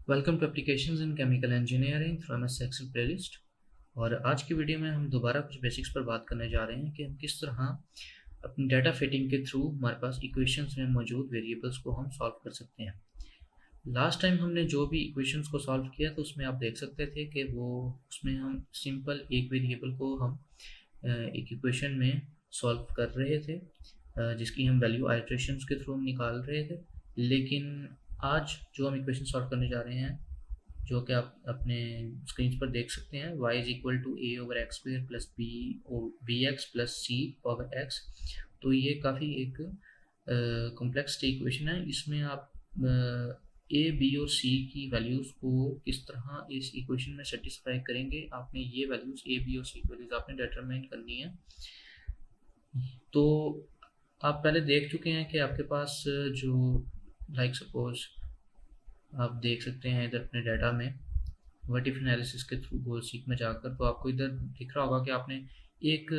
Welcome to applications in chemical engineering through MS excel playlist. और आज की video में हम दोबारा कुछ बेसिक्स पर बात करने जा रहे हैं कि हम किस तरह अपनी डाटा फिटिंग के थ्रू हमारे पास इक्वेशंस में मौजूद वेरिएबल्स को हम सॉल्व कर सकते हैं। लास्ट टाइम हमने जो भी इक्वेशंस को सॉल्व किया तो उसमें आप देख सकते थे कि वो उसमें हम सिंपल एक वेरिएबल को हम एक इक्वेशन में सॉल्व कर रहे थे, जिसकी हम वैल्यू आइट्रेशंस के थ्रू हम निकाल रहे थे। लेकिन आज जो हम इक्वेशन सॉल्व करने जा रहे हैं, जो कि आप अपने स्क्रीन पर देख सकते हैं, y is equal to a over x square plus b x plus c over x. तो ये काफ़ी एक कॉम्प्लेक्स इक्वेशन है। इसमें आप ए बी और सी की वैल्यूज़ को किस तरह इस इक्वेशन में सेटिस्फाई करेंगे, आपने ये वैल्यूज़ ए बी और सी की वैल्यूज़ आपने डिटरमाइन करनी है। तो आप पहले देख चुके हैं कि आपके पास जो लाइक सपोज आप देख सकते हैं इधर अपने डाटा में व्हाट इफ एनालिसिस के थ्रू गोल सीक में जाकर, तो आपको इधर दिख रहा होगा कि आपने एक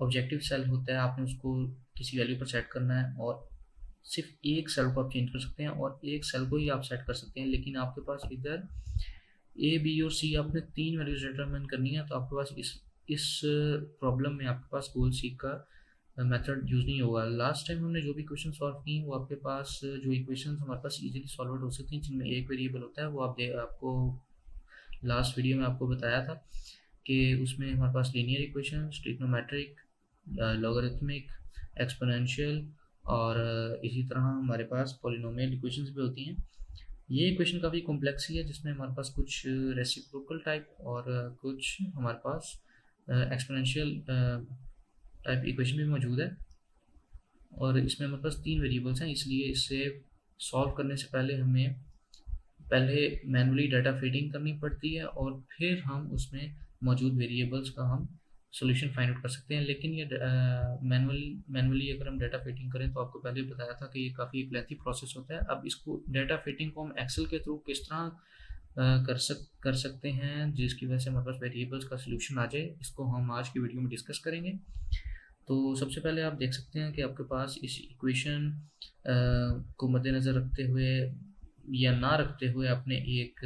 ऑब्जेक्टिव सेल होता है, आपने उसको किसी वैल्यू पर सेट करना है और सिर्फ एक सेल को आप चेंज कर सकते हैं और एक सेल को ही आप सेट कर सकते हैं। लेकिन आपके पास इधर ए बी और सी आपने तीन वैल्यूज डिटरमाइन करनी है, तो आपके पास इस प्रॉब्लम में आपके पास गोल सीक का मेथड यूज़ नहीं होगा। लास्ट टाइम हमने जो भी क्वेश्चन सॉल्व किए वो आपके पास जो इक्वेशंस हमारे पास इजीली सॉल्व हो सकती हैं, जिनमें एक वेरिएबल होता है, वो आपको लास्ट वीडियो में आपको बताया था कि उसमें हमारे पास linear equations, trigonometric, logarithmic, exponential और इसी तरह हमारे पास पॉलिनोमियल इक्वेशंस भी होती हैं। ये इक्वेशन काफ़ी कॉम्प्लेक्स ही है, जिसमें हमारे पास कुछ रेसिप्रोकल टाइप और कुछ हमारे पास एक्सपोनेंशियल टाइप इक्वेशन भी मौजूद है। और इसमें हमारे पास तीन वेरिएबल्स हैं, इसलिए इसे सॉल्व करने से पहले हमें पहले मैनुअली डाटा फीडिंग करनी पड़ती है और फिर हम उसमें मौजूद वेरिएबल्स का हम सॉल्यूशन फाइंड आउट कर सकते हैं। लेकिन ये मैनुअली अगर हम डाटा फिटिंग करें तो आपको पहले बताया था कि ये काफ़ी एक लेंथी प्रोसेस होता है। अब इसको डाटा फिटिंग को हम एक्सेल के थ्रू किस तरह कर सकते हैं जिसकी वजह से हमारे पास वेरिएबल्स का सॉल्यूशन आ जाए, इसको हम आज की वीडियो में डिस्कस करेंगे। तो सबसे पहले आप देख सकते हैं कि आपके पास इस इक्वेशन को मद्देनज़र रखते हुए या ना रखते हुए आपने एक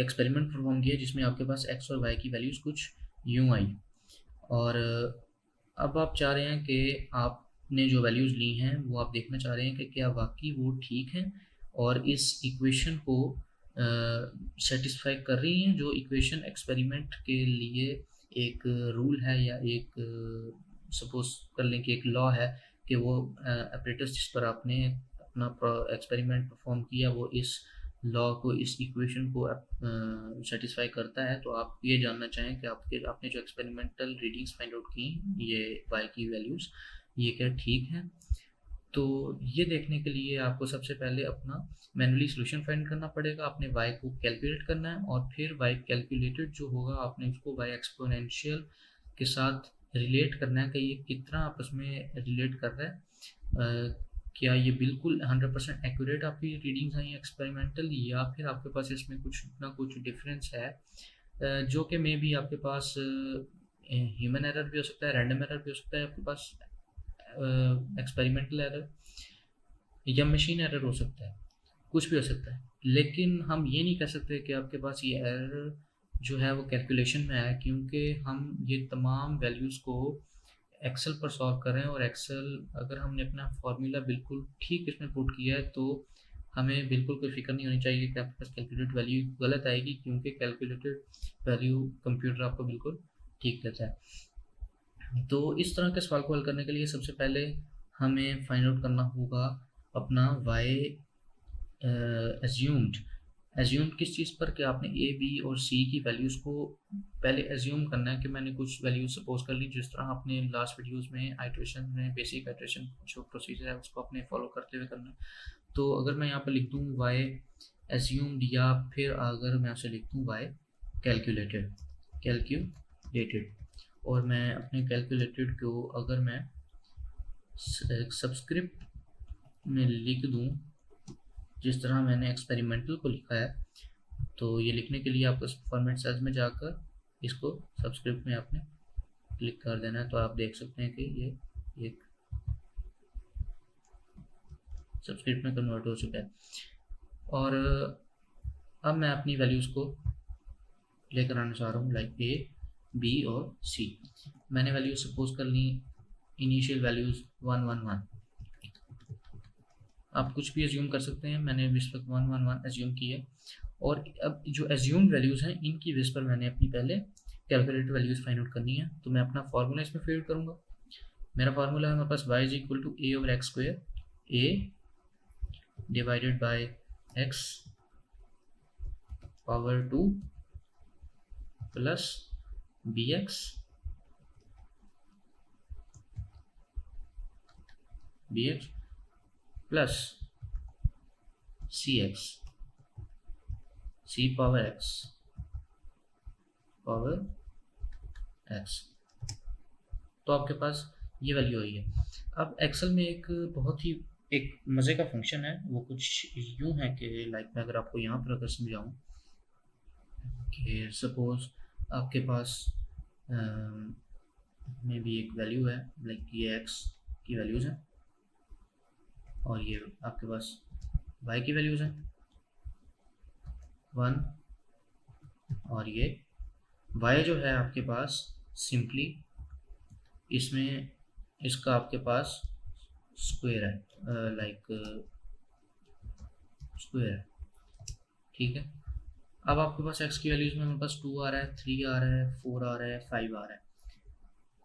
एक्सपेरिमेंट परफॉर्म किया जिसमें आपके पास एक्स और वाई की वैल्यूज़ कुछ यूँ आई। और अब आप चाह रहे हैं कि आपने जो वैल्यूज़ ली हैं वो आप देखना चाह रहे हैं कि क्या वाकई वो ठीक हैं और इस इक्वेशन को सेटिस्फाई कर रही हैं, जो इक्वेशन एक्सपेरिमेंट के लिए एक रूल है या एक सपोज कर लें कि एक लॉ है कि वो ऑपरेटर्स जिस पर आपने अपना एक्सपेरिमेंट परफॉर्म किया वो इस लॉ को, इस इक्वेशन को सेटिस्फाई करता है। तो आप ये जानना चाहें कि आपने जो एक्सपेरिमेंटल रीडिंग्स फाइंड आउट की ये वाई की वैल्यूज़, ये क्या ठीक है। तो ये देखने के लिए आपको सबसे पहले अपना मैनुअली सॉल्यूशन फाइंड करना पड़ेगा। आपने y को कैलकुलेट करना है और फिर y कैलकुलेटेड जो होगा आपने उसको y एक्सपोनेंशियल के साथ रिलेट करना है कि ये कितना आपस में रिलेट कर रहा है। क्या ये बिल्कुल 100% एक्यूरेट आपकी रीडिंग्स हैं एक्सपेरिमेंटल, या फिर आपके पास इसमें कुछ ना कुछ डिफरेंस है, जो कि मे बी आपके पास ह्यूमन एरर भी हो सकता है, रैंडम एरर भी हो सकता है, आपके पास एक्सपेरिमेंटल एरर या मशीन एरर हो सकता है, कुछ भी हो सकता है। लेकिन हम ये नहीं कह सकते कि आपके पास ये एरर जो है वो कैलकुलेशन में आया, क्योंकि हम ये तमाम वैल्यूज़ को एक्सेल पर सॉल्व कर रहे हैं और एक्सेल अगर हमने अपना फार्मूला बिल्कुल ठीक इसमें पुट किया है तो हमें बिल्कुल कोई फिक्र नहीं होनी चाहिए कि आपके पास कैलकुलेटेड वैल्यू गलत आएगी, क्योंकि कैलकुलेटेड वैल्यू कंप्यूटर आपको बिल्कुल ठीक देता है। तो इस तरह के सवाल को हल करने के लिए सबसे पहले हमें फाइंड आउट करना होगा अपना y एज्यूम्ड किस चीज़ पर, कि आपने ए बी और सी की वैल्यूज़ को पहले एज्यूम करना है कि मैंने कुछ वैल्यूज सपोज कर ली, जिस तरह आपने लास्ट वीडियोस में आइट्रेशन में बेसिक आइट्रेशन जो प्रोसीजर है उसको आपने फॉलो करते हुए करना है। तो अगर मैं यहाँ पर लिख दूँ y एज्यूम्ड, या फिर अगर मैं यहाँ से लिख दूँ y कैलकुलेटेड, और मैं अपने कैलकुलेटेड को अगर मैं सब्सक्रिप्ट में लिख दूँ जिस तरह मैंने एक्सपेरिमेंटल को लिखा है, तो ये लिखने के लिए आपको फॉर्मेट सेल्स में जाकर इसको सब्सक्रिप्ट में आपने क्लिक कर देना है। तो आप देख सकते हैं कि ये एक सब्सक्रिप्ट में कन्वर्ट हो चुका है। और अब मैं अपनी वैल्यूज़ को लेकर आना चाह रहा हूँ, लाइक ए, बी और सी। मैंने वैल्यूज सपोज कर ली, इनिशियल वैल्यूज़ 1 1 1। आप कुछ भी एज्यूम कर सकते हैं, मैंने इस वक्त 1 1 1 एज्यूम की है। और अब जो एज्यूम्ड वैल्यूज़ हैं इनकी बेस पर मैंने अपनी पहले कैलकुलेटेड वैल्यूज़ फाइंड आउट करनी है। तो मैं अपना फार्मूला इसमें फिल करूँगा। मेरा फार्मूला है हमारे पास y is equal to a over x square, a divided by x power 2 plus b x plus c x, c power x तो आपके पास ये वैल्यू आई है। अब एक्सेल में एक बहुत ही एक मज़े का फंक्शन है, वो कुछ यूँ है कि लाइक मैं अगर आपको यहाँ पर अगर समझाऊँ कि सपोज आपके पास में भी एक वैल्यू है, लाइक ये एक्स की वैल्यूज़ हैं और ये आपके पास y की वैल्यूज़ हैं 1, और ये y जो है आपके पास सिंपली इसमें इसका आपके पास स्क्वायर है, लाइक स्क्वायर है, ठीक है। अब आपके पास x की वैल्यूज़ में हमारे पास 2 आ रहा है, 3 आ रहा है, 4 आ रहा है, 5 आ रहा है।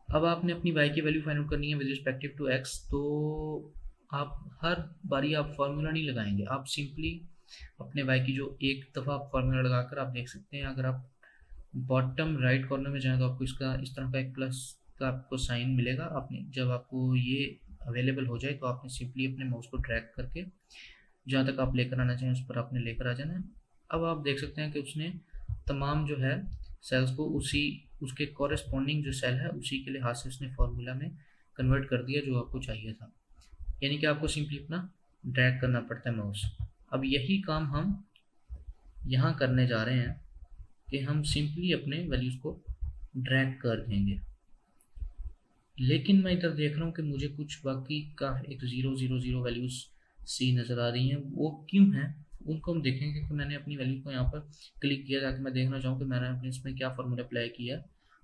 अब आपने अपनी y की वैल्यू फाइंड आउट करनी है विद रिस्पेक्टिव टू x। तो आप हर बारी आप फार्मूला नहीं लगाएंगे, आप सिंपली अपने y की जो एक दफ़ा आप फार्मूला लगाकर आप देख सकते हैं। अगर आप बॉटम राइट कॉर्नर में जाएं तो आपको इसका इस तरह का एक प्लस का आपको साइन मिलेगा। आपने जब आपको ये अवेलेबल हो जाए तो आपने सिंपली अपने माउस को ड्रैग करके जहाँ तक आप लेकर आना चाहें उस पर आपने लेकर आ जाना है। अब आप देख सकते हैं कि उसने तमाम जो है सेल्स को उसी उसके कॉरेस्पॉन्डिंग जो सेल है उसी के लिहाज से उसने फार्मूला में कन्वर्ट कर दिया जो आपको चाहिए था। यानी कि आपको सिंपली अपना ड्रैग करना पड़ता है माउस। अब यही काम हम यहाँ करने जा रहे हैं कि हम सिंपली अपने वैल्यूज़ को ड्रैग कर देंगे। लेकिन मैं इधर देख रहा हूँ कि मुझे कुछ बाकी का एक 0 0 0 वैल्यूज़ सी नज़र आ रही हैं। वो क्यों हैं उनको हम देखेंगे कि मैंने अपनी वैल्यू को यहाँ पर क्लिक किया ताकि मैं देखना चाहूँ कि मैंने अपने इसमें क्या फार्मूला अप्लाई किया।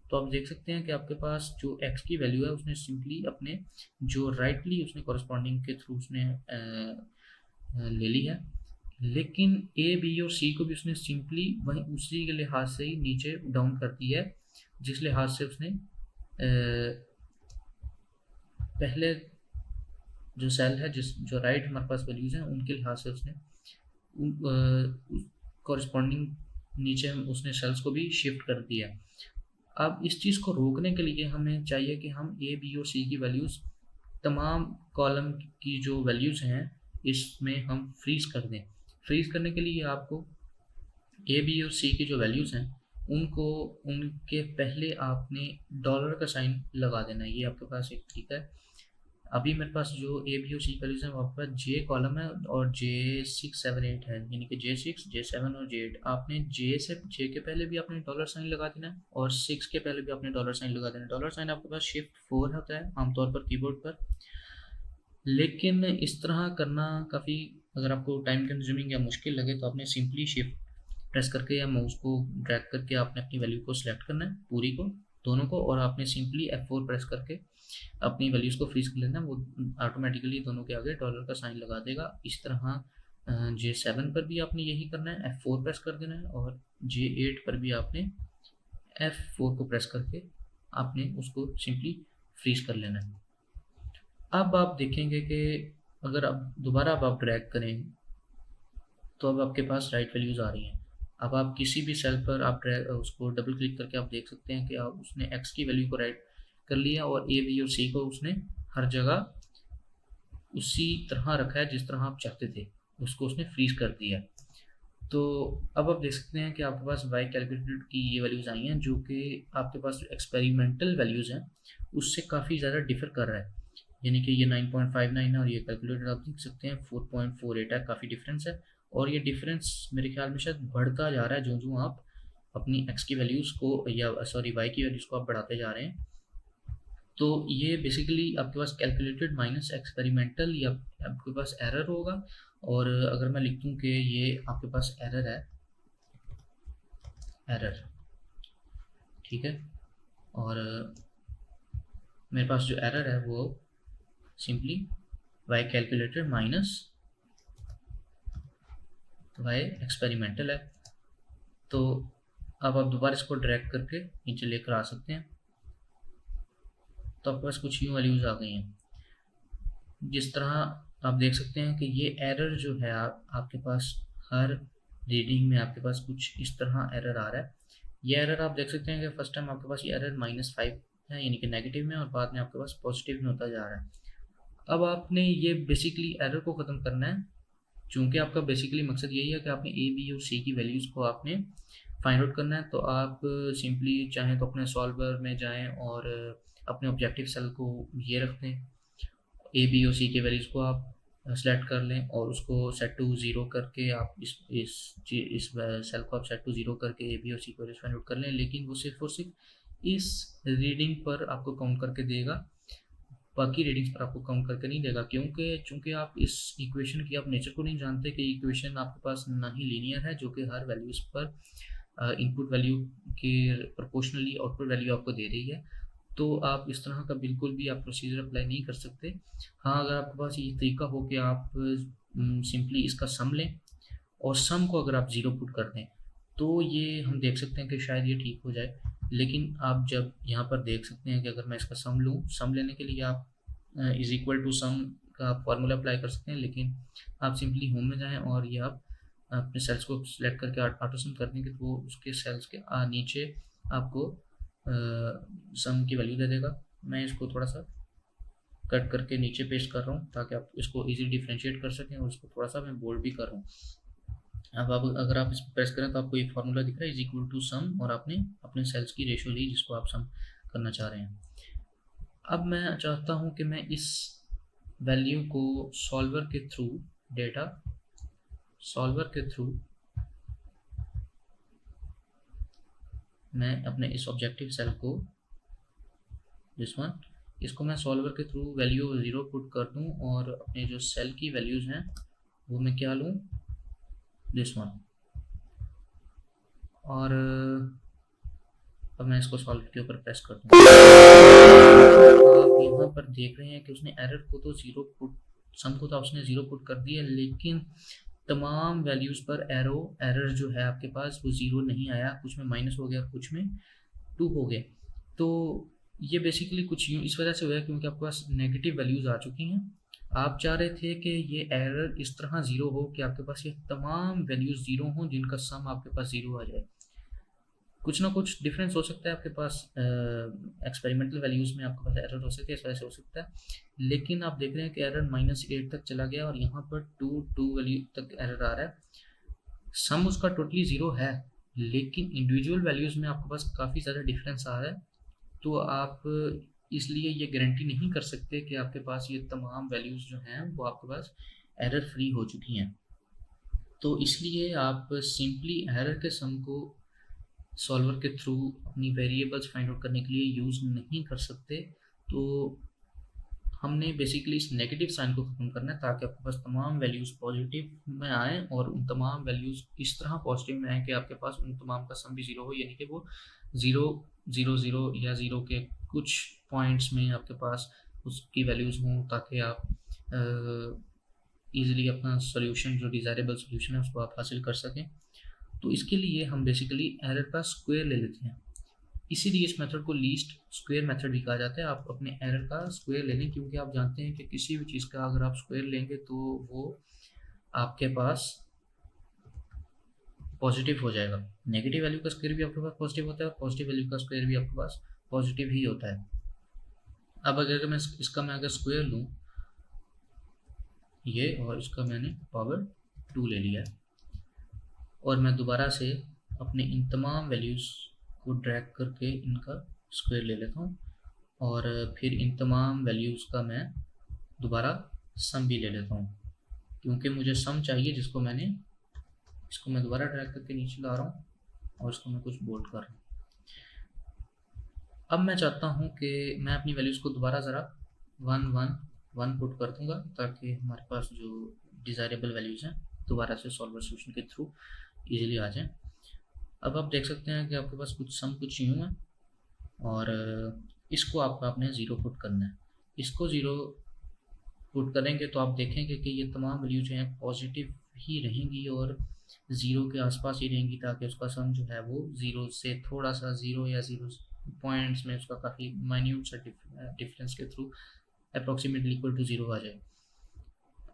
तो आप देख सकते हैं कि आपके पास जो x की वैल्यू है उसने सिंपली अपने जो राइटली उसने कॉरस्पॉन्डिंग के थ्रू उसने ले ली है। लेकिन ए, बी और सी को भी उसने सिंपली वहीं उसी के लिहाज से ही नीचे डाउन कर दिया है जिस लिहाज से उसने पहले जो सेल है जो राइट हमारे पास वैल्यूज़ हैं उनके लिहाज से उसने कॉरस्पॉन्डिंग नीचे उसने सेल्स को भी शिफ्ट कर दिया। अब इस चीज़ को रोकने के लिए हमें चाहिए कि हम ए, बी और सी की वैल्यूज़ तमाम कॉलम की जो वैल्यूज़ हैं इसमें हम फ्रीज कर दें। फ्रीज करने के लिए आपको ए, बी और सी की जो वैल्यूज़ हैं उनको उनके पहले आपने डॉलर का साइन लगा देना है। ये आपके पास एक तरीका है। अभी मेरे पास जो ए, बी और सी वैल्यूज़ हैं वहाँ पर जे कॉलम है और J6 7 8 है, यानी कि J6 J7 और J8। आपने जे के पहले भी आपने डॉलर साइन लगा देना है और 6 के पहले भी आपने डॉलर साइन लगा देना है। डॉलर साइन आपके पास शिफ्ट 4 होता है आमतौर पर कीबोर्ड पर, लेकिन इस तरह करना काफ़ी अगर आपको टाइम कंज्यूमिंग या मुश्किल लगे तो आपने सिंपली शिफ्ट प्रेस करके या माउस को ड्रैग करके आपने अपनी वैल्यू को सिलेक्ट करना है, पूरी को, दोनों को, और आपने सिंपली F4 प्रेस करके अपनी वैल्यूज़ को फ्रीज कर लेना। वो ऑटोमेटिकली दोनों के आगे डॉलर का साइन लगा देगा। इस तरह J7 पर भी आपने यही करना है, F4 प्रेस कर देना है, और J8 पर भी आपने F4 को प्रेस करके आपने उसको सिंपली फ्रीज कर लेना है। अब आप देखेंगे कि अगर आप दोबारा आप ड्रैग करें तो अब आपके पास राइट वैल्यूज़ आ रही हैं। अब आप किसी भी सेल पर आप उसको डबल क्लिक करके आप देख सकते हैं कि आप उसने x की वैल्यू को राइट कर लिया और ए, बी और सी को उसने हर जगह उसी तरह रखा है जिस तरह आप चाहते थे, उसको उसने फ्रीज कर दिया। तो अब आप देख सकते हैं कि आपके पास y कैलकुलेटेड की ये वैल्यूज़ आई हैं जो कि आपके पास एक्सपेरिमेंटल वैल्यूज़ हैं उससे काफ़ी ज़्यादा डिफर कर रहा है। यानी कि ये 9.59 है और ये कैलकुलेटेड आप देख सकते हैं 4.48 है, काफ़ी डिफरेंस है। और ये डिफरेंस मेरे ख्याल में शायद बढ़ता जा रहा है जो आप अपनी x की वैल्यूज़ को या सॉरी y की वैल्यूज़ को आप बढ़ाते जा रहे हैं। तो ये बेसिकली आपके पास कैलकुलेटेड माइनस एक्सपेरिमेंटल या आपके पास एरर होगा और अगर मैं लिख दूँ कि ये आपके पास एरर है, एरर, ठीक है, और मेरे पास जो एरर है वो simply y calculator minus y experimental है। तो अब आप दोबारा इसको ड्रैग करके नीचे लेकर आ सकते हैं, तो आपके पास कुछ यूँ वैल्यूज़ आ गई हैं। जिस तरह आप देख सकते हैं कि ये एरर जो है आपके पास हर रीडिंग में आपके पास कुछ इस तरह एरर आ रहा है। ये एरर आप देख सकते हैं कि फर्स्ट टाइम आपके पास ये एरर -5 है, यानी कि नेगेटिव में, और बाद में आपके पास पॉजिटिव में होता जा रहा है। अब आपने ये बेसिकली एरर को ख़त्म करना है, चूँकि आपका बेसिकली मकसद यही है कि आपने ए, बी और सी की वैल्यूज़ को आपने फाइंड आउट करना है। तो आप सिंपली चाहें तो अपने सॉल्वर में जाएं और अपने ऑब्जेक्टिव सेल को ये रख दें, ए, बी और सी के वैल्यूज़ को आप सेलेक्ट कर लें और उसको सेट टू 0 करके आप इस सेल को आप सेट टू 0 करके ए, बी और सी को फाइंड आउट कर लें। लेकिन वो सिर्फ और सिर्फ इस रीडिंग पर आपको काउंट करके देगा, बाकी रीडिंग्स पर आपको काउंट करके नहीं देगा, क्योंकि चूंकि आप इस इक्वेशन की आप नेचर को नहीं जानते कि इक्वेशन आपके पास ना ही लीनियर है जो कि हर वैल्यूज़ पर इनपुट वैल्यू के प्रोपोर्शनली आउटपुट वैल्यू आपको दे रही है। तो आप इस तरह का बिल्कुल भी आप प्रोसीजर अप्लाई नहीं कर सकते। हाँ, अगर आपके पास ये तरीका हो कि आप सिंपली इसका सम लें और सम को अगर आप 0 पुट कर दें, तो ये हम देख सकते हैं कि शायद ये ठीक हो जाए। लेकिन आप जब यहाँ पर देख सकते हैं कि अगर मैं इसका सम लूँ, सम लेने के लिए आप इज़ इक्वल टू सम का फार्मूला अप्लाई कर सकते हैं, लेकिन आप सिंपली होम में जाएं और ये आप अपने सेल्स को सिलेक्ट करके ऑटो सम कर देंगे, तो वो उसके सेल्स के नीचे आपको सम की वैल्यू दे देगा। मैं इसको थोड़ा सा कट करके नीचे पेस्ट कर रहा हूँ ताकि आप इसको इजीली डिफ्रेंशिएट कर सकें, और इसको थोड़ा सा मैं बोल्ड भी कर रहा हूँ। अब आप अगर आप इस पर प्रेस करें तो आपको ये फार्मूला दिख रहा है, इज इक्वल टू सम, और आपने अपने सेल्स की रेशियो ली जिसको आप सम करना चाह रहे हैं। अब मैं चाहता हूँ कि मैं इस वैल्यू को सॉल्वर के थ्रू, डेटा सॉल्वर के थ्रू मैं अपने इस ऑब्जेक्टिव सेल को, दिस वन, इसको मैं सॉल्वर के थ्रू वैल्यू 0 पुट कर दूं, और अपने जो सेल की वैल्यूज़ हैं वो मैं क्या लूँ, दिस वन। और अब मैं इसको सॉल्व के ऊपर प्रेस कर दूँ। आप यहाँ पर देख रहे हैं कि उसने एरर को तो 0 पुट, सम को तो उसने 0 पुट कर दिया, लेकिन तमाम वैल्यूज़ पर एरर जो है आपके पास वो 0 नहीं आया, कुछ में माइनस हो गया, कुछ में 2 हो गए। तो ये बेसिकली कुछ यूँ इस वजह से हुआ है क्योंकि आपके पास नेगेटिव वैल्यूज़ आ चुकी हैं। आप चाह रहे थे कि ये एरर इस तरह 0 हो कि आपके पास ये तमाम वैल्यूज़ 0 हों जिनका सम आपके पास 0 आ जाए। कुछ ना कुछ डिफरेंस हो सकता है आपके पास, एक्सपेरिमेंटल वैल्यूज़ में आपके पास एरर हो सकती है, इस वजह से हो सकता है। लेकिन आप देख रहे हैं कि एरर -8 तक चला गया और यहाँ पर 2 वैल्यू तक एरर आ रहा है। सम उसका टोटली 0 है, लेकिन इंडिविजुअल वैल्यूज़ में आपके पास काफ़ी ज़्यादा डिफरेंस आ रहा है। तो आप इसलिए ये गारंटी नहीं कर सकते कि आपके पास ये तमाम वैल्यूज़ जो हैं वो आपके पास एरर फ्री हो चुकी हैं। तो इसलिए आप सिंपली एरर के सम को सॉल्वर के थ्रू अपनी वेरिएबल्स फाइंड आउट करने के लिए यूज़ नहीं कर सकते। तो हमने बेसिकली इस नेगेटिव साइन को ख़त्म करना है ताकि आपके पास तमाम वैल्यूज़ पॉजिटिव में आएँ, और उन तमाम वैल्यूज़ इस तरह पॉजिटिव में आएँ कि आपके पास उन तमाम का सम भी 0 हो, यानी कि वो 0, 0, 0 या 0 के कुछ पॉइंट्स में आपके पास उसकी वैल्यूज़ हों, ताकि आप ईज़िली अपना सोल्यूशन, जो डिज़ायरेबल सोल्यूशन है, उसको आप हासिल कर सकें। तो इसके लिए हम बेसिकली एरर का स्क्वायर ले लेते हैं, इसीलिए इस मेथड को लीस्ट स्क्वायर मेथड भी कहा जाता है। आप अपने एरर का स्क्वायर ले लें, क्योंकि आप जानते हैं कि किसी भी चीज़ का अगर आप स्क्वायर लेंगे तो वो आपके पास पॉजिटिव हो जाएगा। नेगेटिव वैल्यू का स्क्वायर भी आपके पास पॉजिटिव होता है और पॉजिटिव वैल्यू का स्क्वायर भी आपके पास पॉजिटिव ही होता है। अब अगर मैं अगर स्क्वायर लूँ ये, और इसका मैंने पावर 2 ले लिया, और मैं दोबारा से अपने इन तमाम वैल्यूज़ को ड्रैग करके इनका स्क्वायर ले लेता हूँ, और फिर इन तमाम वैल्यूज़ का मैं दोबारा सम भी ले लेता हूँ, क्योंकि मुझे सम चाहिए, इसको मैं दोबारा ड्रैग करके नीचे ला रहा हूँ और इसको मैं कुछ बोल्ड कर रहा हूँ। अब मैं चाहता हूँ कि मैं अपनी वैल्यूज़ को दोबारा ज़रा 1, 1, 1 पुट कर दूँगा, ताकि हमारे पास जो डिज़ायरेबल वैल्यूज़ हैं दोबारा से सॉल्वर सोल्यूशन के थ्रू इजीली आ जाएं। अब आप देख सकते हैं कि आपके पास कुछ यूँ है और इसको आपने ज़ीरो पुट करना है। इसको ज़ीरो पुट करेंगे तो आप देखेंगे कि ये तमाम वैल्यू जो हैं पॉजिटिव ही रहेंगी और ज़ीरो के आसपास ही रहेंगी, ताकि उसका सम जो है वो ज़ीरो से थोड़ा सा, ज़ीरो या ज़ीरो पॉइंट्स में उसका काफ़ी माइन्यूट सा डिफरेंस के through approximately equal to zero आ जाए।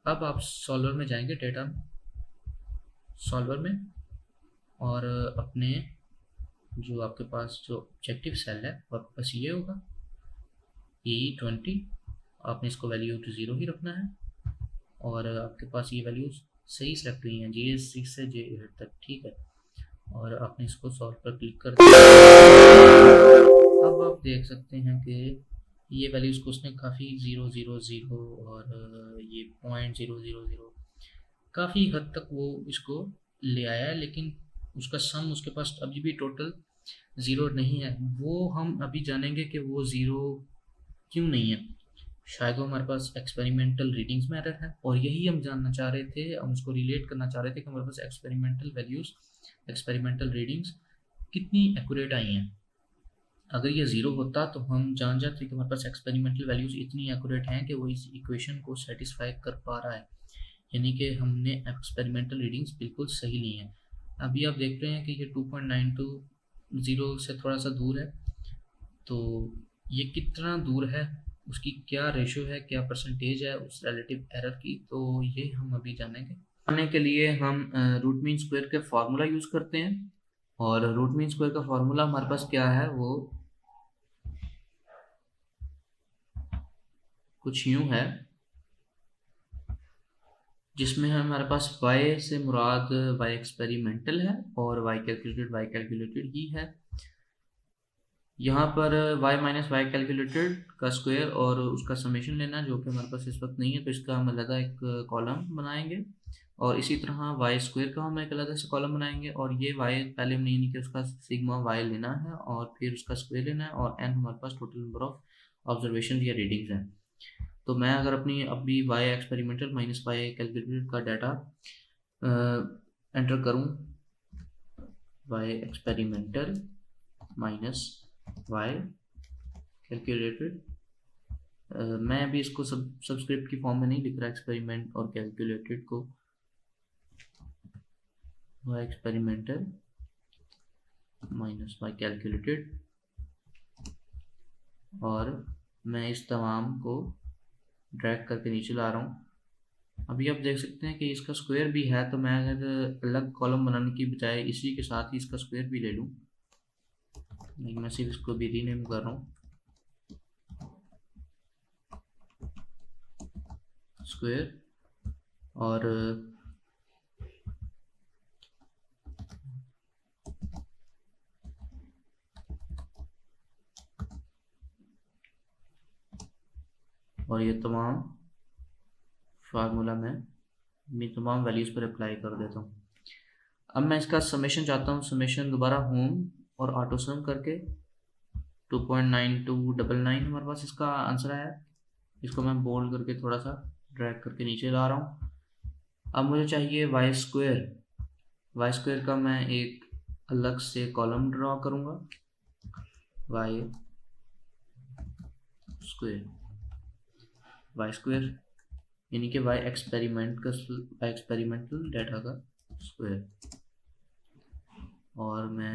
अब आप सॉल्वर में जाएंगे, डेटा सॉल्वर में, और अपने जो आपके पास जो ऑब्जेक्टिव सेल है वो आपके पास ये होगा E20। आपने इसको वैल्यू टू ज़ीरो ही रखना है और आपके पास ये वैल्यूज सही सेलेक्ट हुई हैं J6 से J8 तक, ठीक है। और आपने इसको सॉल्व पर क्लिक कर दिया। अब आप देख सकते हैं कि ये वैल्यूज़ को उसने काफ़ी 0 0 0 और ये .000 काफ़ी हद तक वो इसको ले आया है, लेकिन उसका सम उसके पास अभी भी टोटल ज़ीरो नहीं है। वो हम अभी जानेंगे कि वो ज़ीरो क्यों नहीं है। शायद वो हमारे पास एक्सपेरिमेंटल रीडिंग्स में एरर है, और यही हम जानना चाह रहे थे, हम उसको रिलेट करना चाह रहे थे कि हमारे पास एक्सपेरिमेंटल वैल्यूज़, एक्सपेरिमेंटल रीडिंग्स कितनी एक्यूरेट आई हैं। अगर ये ज़ीरो होता तो हम जान जाते कि हमारे पास एक्सपेरिमेंटल वैल्यूज़ इतनी एक्यूरेट हैं कि वो इस इक्वेशन को सेटिस्फाई कर पा रहा है, यानी कि हमने एक्सपेरिमेंटल रीडिंग्स बिल्कुल सही ली हैं। अभी आप देख रहे हैं कि ये 2.92 ज़ीरो से थोड़ा सा दूर है, तो ये कितना दूर है, उसकी क्या रेशियो है, क्या परसेंटेज है उस रिलेटिव एरर की, तो ये हम अभी जानेंगे। जानने के लिए हम रूट मीन स्क्वायर के फार्मूला यूज़ करते हैं, और रूट मीन स्क्वायर का फार्मूला हमारे पास क्या है, वो कुछ यूँ है, जिसमें हमारे पास y से मुराद y एक्सपेरिमेंटल है और y कैलकुलेटेड ही है। यहाँ पर y माइनस वाई कैलकुलेटेड का स्क्वायर और उसका समेशन लेना, जो कि हमारे पास इस वक्त नहीं है, तो इसका हम अलग एक कॉलम बनाएंगे, और इसी तरह वाई स्क्वायर का हम एक अलग से कॉलम बनाएंगे, और ये y पहले हमने नहीं कि उसका सिग्मा y लेना है और फिर उसका स्क्वायर लेना है, और n हमारे पास टोटल नंबर ऑफ ऑब्जर्वेशन या रीडिंग्स हैं। तो मैं अगर अपनी अभी y experimental minus y calculated का डाटा एंटर करूँ, y experimental minus y calculated, मैं अभी इसको सबस्क्रिप्ट की फॉर्म में नहीं लिख रहा, एक्सपेरिमेंट और कैलकुलेटेड को, y experimental minus y calculated, और मैं इस तमाम को ड्रैग करके नीचे ला रहा हूँ। अभी आप देख सकते हैं कि इसका स्क्वायर भी है, तो मैं अगर अलग कॉलम बनाने की बजाय इसी के साथ ही इसका स्क्वायर भी ले लूँ, लेकिन मैं सिर्फ इसको भी रीनेम कर रहा हूँ स्क्वायर, और ये तमाम फार्मूला मैं तमाम वैल्यूज़ पर अप्लाई कर देता हूँ। अब मैं इसका समेशन चाहता हूँ, समेशन दोबारा होम और ऑटो सम करके 2.9299 हमारे पास इसका आंसर आया। इसको मैं बोल्ड करके थोड़ा सा ड्रैग करके नीचे ला रहा हूँ। अब मुझे चाहिए वाई स्क्वायर का मैं एक अलग से कॉलम ड्रॉ करूँगा, वाई स्क्वायर यानी कि वाई एक्सपेरिमेंटल डाटा का स्क्वायर, और मैं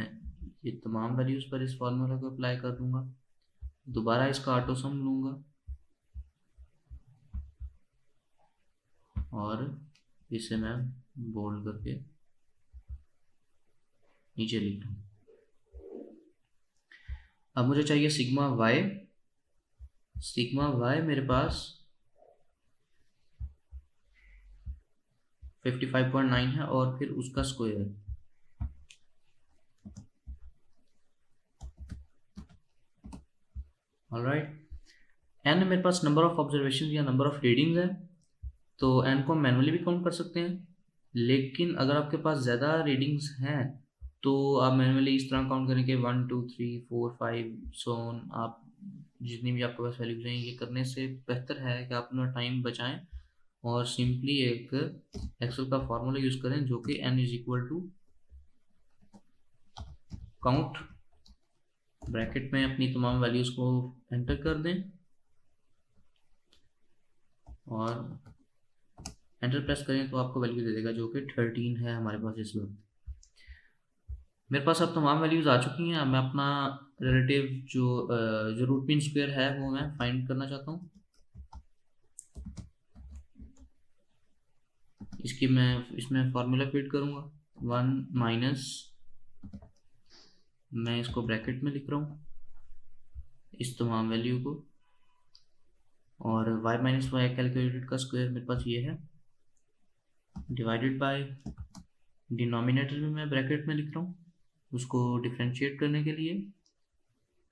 ये तमाम वैल्यूज़ पर इस फार्मूला को अप्लाई कर दूंगा। दोबारा इसका ऑटो सम लूँगा और इसे मैं बोल्ड करके नीचे लिख दूँ। अब मुझे चाहिए सिग्मा वाई मेरे पास 55.9 है, और फिर उसका स्क्वायर, ऑलराइट। एन मेरे पास नंबर ऑफ ऑब्जर्वेशन या नंबर ऑफ रीडिंग्स है, तो एन को हम मैनुअली भी काउंट कर सकते हैं, लेकिन अगर आपके पास ज़्यादा रीडिंग्स हैं तो आप मैनुअली इस तरह काउंट करें कि 1 2 3 4 5 सो ऑन, आप जितनी भी आपके पास वैल्यूज हैं, ये करने से बेहतर है कि आप अपना टाइम बचाएं और सिंपली एक एक्सेल का फॉर्मूला यूज़ करें जो कि n is equal to count, bracket में अपनी तमाम वैल्यूज़ को एंटर कर दें और एंटर प्रेस करें तो आपको वैल्यू दे देगा जो कि 13 है हमारे पास इस वक्त। मेरे पास अब तमाम वैल्यूज़ आ चुकी हैं। अब मैं अपना रिलेटिव जो रूट मीन स्क्वायर है वो मैं फाइंड करना चाहता हूँ। इसकी मैं इसमें फार्मूला फिट करूँगा 1 माइनस, मैं इसको ब्रैकेट में लिख रहा हूँ इस तमाम वैल्यू को, और y माइनस वाई कैलकुलेटेड का स्क्वायर मेरे पास ये है, डिवाइडेड बाय डिनोमिनेटर में मैं ब्रैकेट में लिख रहा हूँ उसको डिफ्रेंशिएट करने के लिए,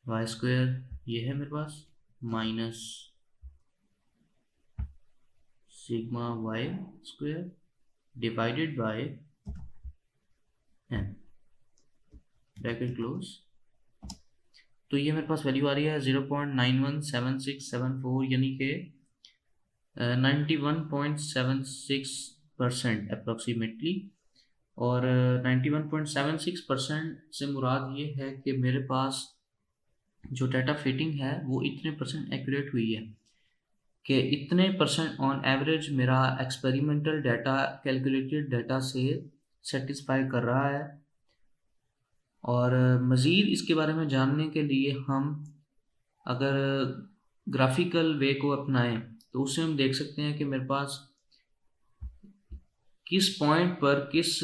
वाई स्क्वायर ये है मेरे पास minus sigma Y square divided by N, bracket close. तो ये मेरे पास वैल्यू आ रही है 0.917674 यानी कि 91.76% अप्रॉक्सीमेटली। और 91.76% से मुराद ये है कि मेरे पास जो डाटा फिटिंग है वो इतने परसेंट एक्यूरेट हुई है कि इतने परसेंट ऑन एवरेज मेरा एक्सपेरिमेंटल डाटा कैलकुलेटेड डाटा से सेटिस्फाई कर रहा है। और मज़ीद इसके बारे में जानने के लिए हम अगर ग्राफिकल वे को अपनाएं तो उससे हम देख सकते हैं कि मेरे पास किस पॉइंट पर किस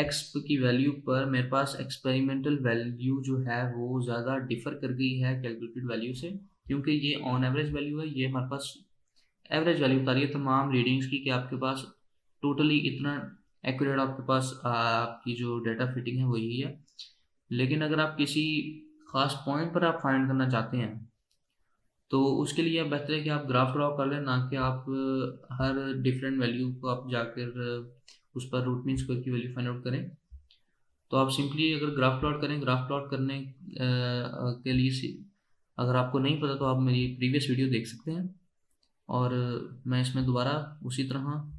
एक्स की वैल्यू पर मेरे पास एक्सपेरिमेंटल वैल्यू जो है वो ज़्यादा डिफ़र कर गई है कैलकुलेटेड वैल्यू से, क्योंकि ये ऑन एवरेज वैल्यू है, ये हमारे पास एवरेज वैल्यू बता रही है तमाम रीडिंग्स की कि आपके पास टोटली इतना एक्यूरेट आपके पास आपकी जो डाटा फिटिंग है वो यही है। लेकिन अगर आप किसी ख़ास पॉइंट पर आप फाइंड करना चाहते हैं तो उसके लिए बेहतर है कि आप ग्राफ ड्रॉ कर लें, ना कि आप हर डिफरेंट वैल्यू को आप जाकर उस पर रूट मीन स्क्वायर की वैल्यू फाइंड आउट करें। तो आप सिंपली अगर ग्राफ प्लॉट करें, ग्राफ प्लॉट करने के लिए अगर आपको नहीं पता तो आप मेरी प्रीवियस वीडियो देख सकते हैं। और मैं इसमें दोबारा उसी तरह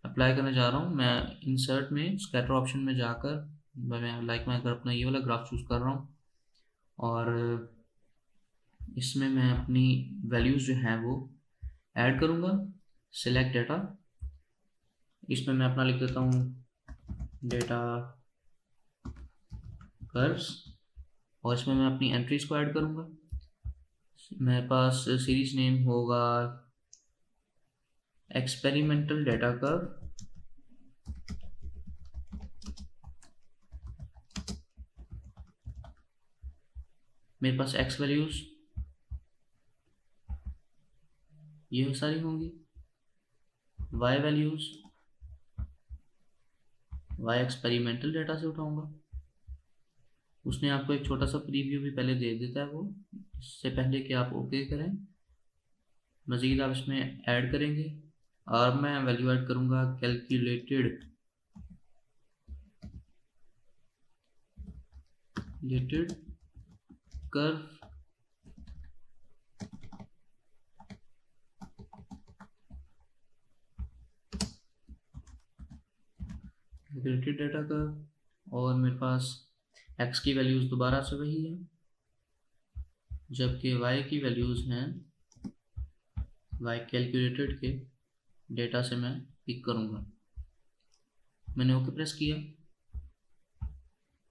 अप्लाई करने जा रहा हूँ। मैं इंसर्ट में स्कैटर ऑप्शन में जाकर मैं अगर अपना ये वाला ग्राफ चूज़ कर रहा हूँ और इसमें मैं अपनी वैल्यूज़ जो हैं वो ऐड करूँगा, सिलेक्ट डाटा, इसमें मैं अपना लिख देता हूँ डेटा कर्व्स और इसमें मैं अपनी एंट्रीज को ऐड करूँगा। मेरे पास सीरीज नेम होगा एक्सपेरिमेंटल डाटा कर्व, मेरे पास एक्स वैल्यूज़ ये सारी होंगी, y values y experimental data से उठाऊँगा। उसने आपको एक छोटा सा प्रीव्यू भी पहले दे देता है वो, इससे पहले कि आप ओके करें। मज़ीद आप इसमें ऐड करेंगे और मैं वैल्यू ऐड करूँगा calculated curve calculated data curve, और मेरे पास एक्स की वैल्यूज़ दोबारा से वही है, जबकि वाई की वैल्यूज़ हैं वाई कैलकुलेटेड के डेटा से मैं पिक करूँगा। मैंने ओके प्रेस किया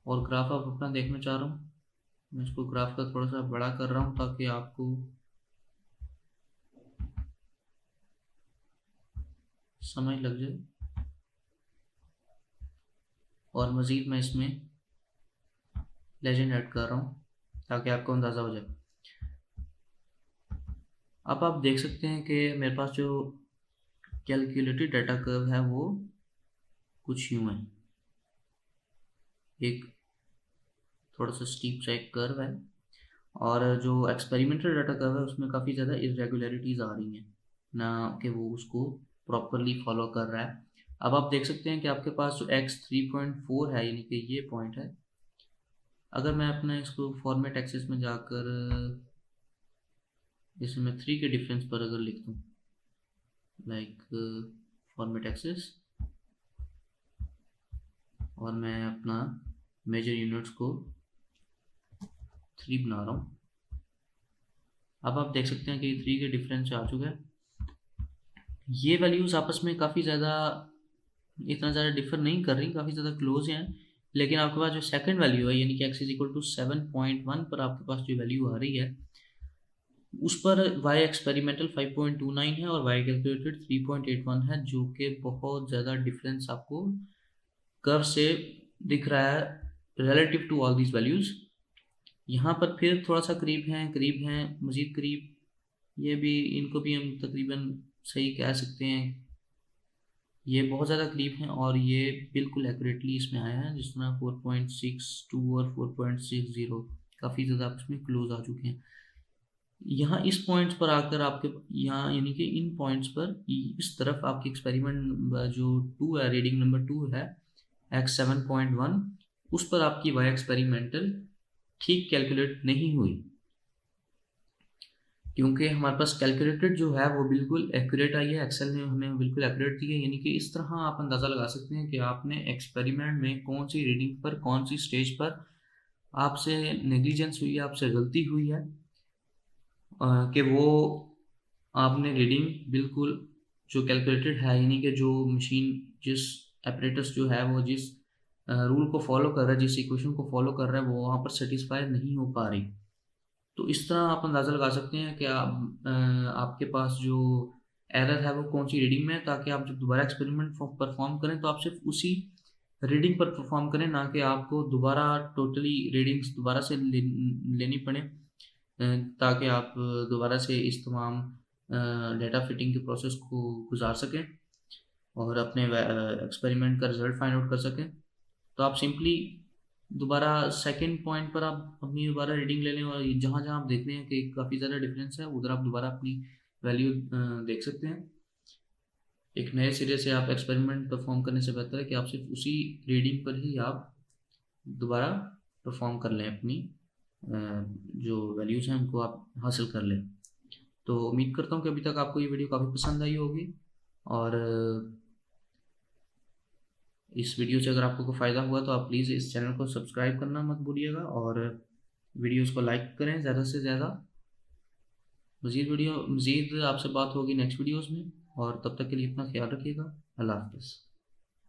और ग्राफ आप अपना देखना चाह रहा हूँ। मैं इसको ग्राफ का थोड़ा सा बड़ा कर रहा हूँ ताकि आपको समझ लग जाए, और मज़ीद मैं इसमें लेजेंड ऐड कर रहा हूँ ताकि आपको अंदाज़ा हो जाए। अब आप देख सकते हैं कि मेरे पास जो कैलकुलेटेड डाटा कर्व है वो कुछ यूँ है, एक थोड़ा सा स्टीप सा एक कर्व है, और जो एक्सपेरिमेंटल डाटा कर्व है उसमें काफ़ी ज़्यादा इरेगुलरिटीज़ आ रही हैं, ना कि वो उसको प्रॉपरली फॉलो कर रहा है। अब आप देख सकते हैं कि आपके पास जो x3.4 है यानी कि ये पॉइंट है, अगर मैं अपना इसको फॉर्मेट एक्सेस में जाकर जैसे मैं 3 के डिफरेंस पर अगर लिख दूँ लाइक फॉर्मेट एक्सेस, और मैं अपना मेजर यूनिट्स को 3 बना रहा हूँ। अब आप देख सकते हैं कि 3 के डिफरेंस आ चुका है। ये वैल्यूज़ आपस में काफ़ी ज़्यादा इतना ज़्यादा डिफर नहीं कर रही, काफ़ी ज़्यादा क्लोज हैं। लेकिन आपके पास जो सेकंड वैल्यू है यानी कि x इज इक्वल टू 7.1 पर आपके पास जो वैल्यू आ रही है उस पर y एक्सपेरिमेंटल 5.29 है और y कैलकुलेटेड 3.81 है, जो कि बहुत ज़्यादा डिफरेंस आपको कर्व से दिख रहा है relative to all these values. यहाँ पर फिर थोड़ा सा करीब हैं, मज़ीद करीब, ये भी, इनको भी हम तकरीबन सही कह सकते हैं। ये बहुत ज़्यादा करीब हैं और ये बिल्कुल एक्यूरेटली इसमें आया है, जिस तरह 4.62 और 4.60 काफ़ी ज़्यादा आपस में क्लोज आ चुके हैं। यहाँ इस पॉइंट्स पर आकर आपके यहाँ यानी कि इन पॉइंट्स पर इस तरफ आपकी एक्सपेरिमेंट जो 2 है, रीडिंग नंबर 2 है x 7.1, उस पर आपकी y एक्सपेरिमेंटल ठीक कैलकुलेट नहीं हुई, क्योंकि हमारे पास कैलकुलेटेड जो है वो बिल्कुल एक्यूरेट आई है, एक्सेल ने हमें बिल्कुल एक्यूरेट दी है। यानी कि इस तरह आप अंदाज़ा लगा सकते हैं कि आपने एक्सपेरिमेंट में कौन सी रीडिंग पर, कौन सी स्टेज पर आपसे नेग्लिजेंस हुई है, आपसे गलती हुई है, कि वो आपने रीडिंग बिल्कुल जो कैलकुलेटेड है, यानी कि जो मशीन जिस एपरेटस जो है वो जिस रूल को फॉलो कर रहा है, जिस इक्वेशन को फॉलो कर रहा है, वो वहाँ पर सेटिस्फाई नहीं हो पा रही। तो इस तरह आप अंदाज़ा लगा सकते हैं कि आपके पास जो एरर है वो कौन सी रीडिंग में है, ताकि आप जब दोबारा एक्सपेरिमेंट परफॉर्म करें तो आप सिर्फ उसी रीडिंग पर परफॉर्म करें, ना कि आपको दोबारा टोटली रीडिंग्स दोबारा से लेनी पड़े, ताकि आप दोबारा से इस तमाम डेटा फिटिंग के प्रोसेस को गुजार सकें और अपने एक्सपेरिमेंट का रिजल्ट फाइंड आउट कर सकें। तो आप सिंपली दोबारा सेकंड पॉइंट पर आप अपनी दोबारा रीडिंग ले लें और जहाँ जहाँ आप देख रहे हैं कि काफ़ी ज़्यादा डिफरेंस है, उधर आप दोबारा अपनी वैल्यू देख सकते हैं। एक नए सिरे से आप एक्सपेरिमेंट परफॉर्म करने से बेहतर है कि आप सिर्फ उसी रीडिंग पर ही आप दोबारा परफॉर्म कर लें, अपनी जो वैल्यूज़ हैं उनको आप हासिल कर लें। तो उम्मीद करता हूँ कि अभी तक आपको ये वीडियो काफ़ी पसंद आई होगी, और इस वीडियो से अगर आपको कोई फ़ायदा हुआ तो आप प्लीज़ इस चैनल को सब्सक्राइब करना मत भूलिएगा और वीडियोस को लाइक करें ज़्यादा से ज़्यादा। मज़ीद आपसे बात होगी नेक्स्ट वीडियोस में, और तब तक के लिए अपना ख्याल रखिएगा। अल्लाह हाफ़िज़।